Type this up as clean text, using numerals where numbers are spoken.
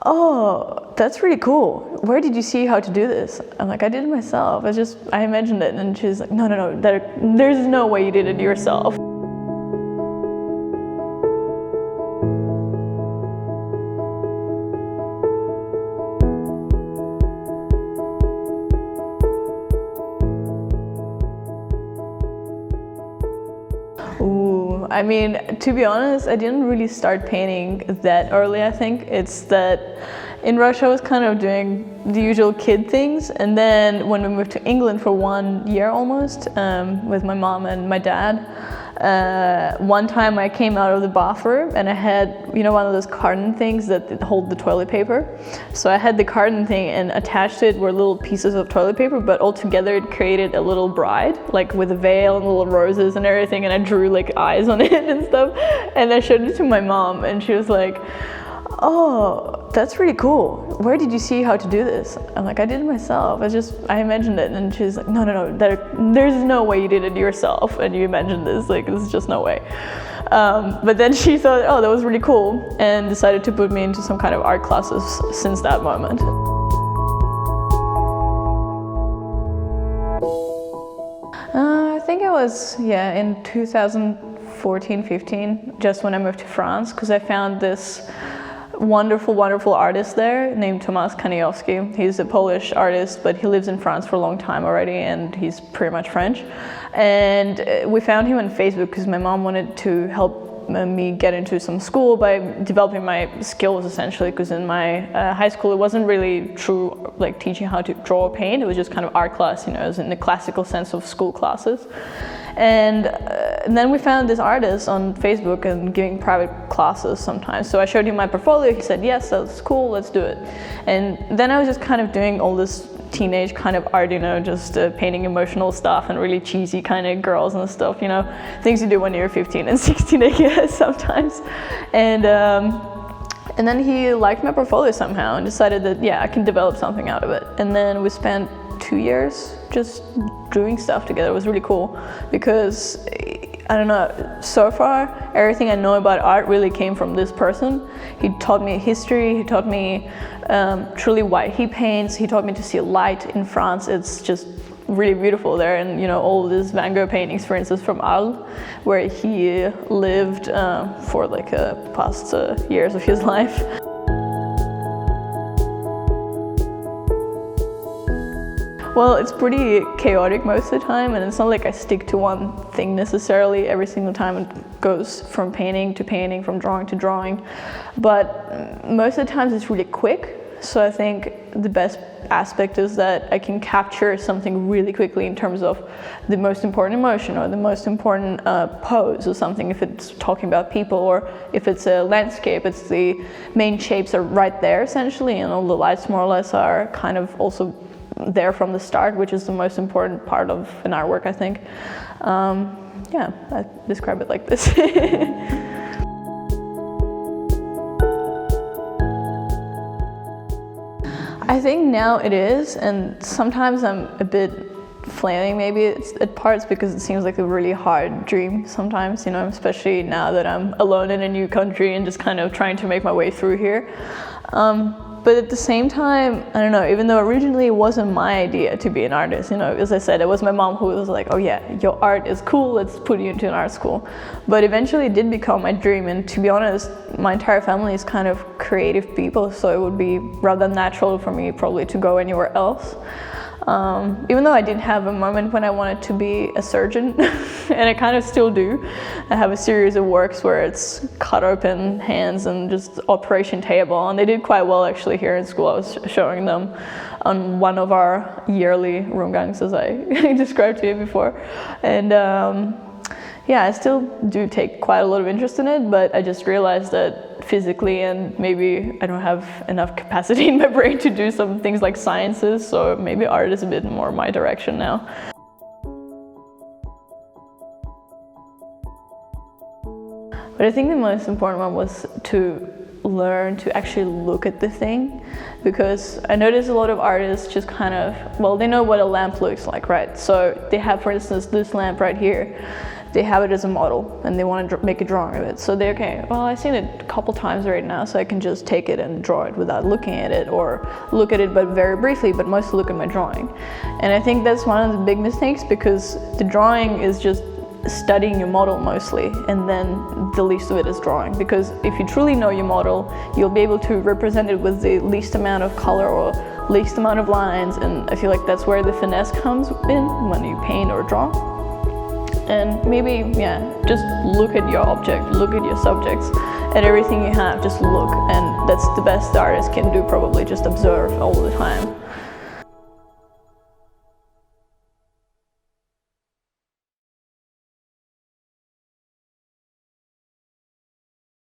oh, that's really cool. Where did you see how to do this? I'm like, I did it myself. I imagined it. And she's like, no, there's no way you did it yourself. Ooh, I mean, to be honest, I didn't really start painting that early, I think. It's that in Russia I was kind of doing the usual kid things, and then when we moved to England for 1 year almost, with my mom and my dad, one time I came out of the bathroom and I had, one of those carton things that hold the toilet paper. So I had the carton thing and attached to it were little pieces of toilet paper, but all together it created a little bride, like with a veil and little roses and everything, and I drew like eyes on it and stuff. And I showed it to my mom and she was like, oh, that's really cool. Where did you see how to do this? I'm like, I did it myself. I imagined it. And she's like, no, there's no way you did it yourself and you imagined this. Like, there's just no way. But then she thought, oh, that was really cool, and decided to put me into some kind of art classes since that moment. I think it was, in 2014-15, just when I moved to France, because I found this wonderful artist there named Tomasz Kaniowski. He's a Polish artist, but he lives in France for a long time already, and he's pretty much French. And we found him on Facebook because my mom wanted to help me get into some school by developing my skills, essentially, because in my high school it wasn't really true like teaching how to draw or paint. It was just kind of art class, it was in the classical sense of school classes. And then we found this artist on Facebook and giving private classes sometimes. So I showed him my portfolio. He said, yes, that's cool, let's do it. And then I was just kind of doing all this teenage kind of art, just painting emotional stuff and really cheesy kind of girls and stuff, things you do when you're 15 and 16, I guess, sometimes. And then he liked my portfolio somehow and decided that, I can develop something out of it. And then we spent 2 years just doing stuff together. It was really cool because, I don't know, so far everything I know about art really came from this person. He taught me history, he taught me truly why he paints, he taught me to see light in France. It's just really beautiful there, and all these Van Gogh paintings, for instance, from Arles, where he lived for like past years of his life. Well, it's pretty chaotic most of the time, and it's not like I stick to one thing necessarily every single time. It goes from painting to painting, from drawing to drawing. But most of the times it's really quick, so I think the best aspect is that I can capture something really quickly in terms of the most important emotion or the most important pose or something. If it's talking about people, or if it's a landscape, it's the main shapes are right there essentially, and all the lights more or less are kind of also there from the start, which is the most important part of an artwork, I think. I describe it like this. I think now it is, and sometimes I'm a bit flailing maybe it's at parts because it seems like a really hard dream sometimes, especially now that I'm alone in a new country and just kind of trying to make my way through here. But at the same time, I don't know, even though originally it wasn't my idea to be an artist, as I said, it was my mom who was like, oh yeah, your art is cool, let's put you into an art school. But eventually it did become my dream, and to be honest, my entire family is kind of creative people, so it would be rather natural for me probably to go anywhere else. Even though I did have a moment when I wanted to be a surgeon, and I kind of still do. I have a series of works where it's cut open hands and just operation table, and they did quite well actually here in school. I was showing them on one of our yearly Rundgangs, as I described to you before. And I still do take quite a lot of interest in it, but I just realized that physically and maybe I don't have enough capacity in my brain to do some things like sciences, so maybe art is a bit more my direction now. But I think the most important one was to learn to actually look at the thing, because I notice a lot of artists just kind of, they know what a lamp looks like, right? So they have, for instance, this lamp right here. they have it as a model and they want to make a drawing of it. So they're okay, well, I've seen it a couple times right now, so I can just take it and draw it without looking at it, or look at it but very briefly, but mostly look at my drawing. And I think that's one of the big mistakes, because the drawing is just studying your model mostly, and then the least of it is drawing. Because if you truly know your model, you'll be able to represent it with the least amount of color or least amount of lines, and I feel like that's where the finesse comes in when you paint or draw. And maybe, just look at your object, look at your subjects, at everything you have, just look. And that's the best the artist can do, probably, just observe all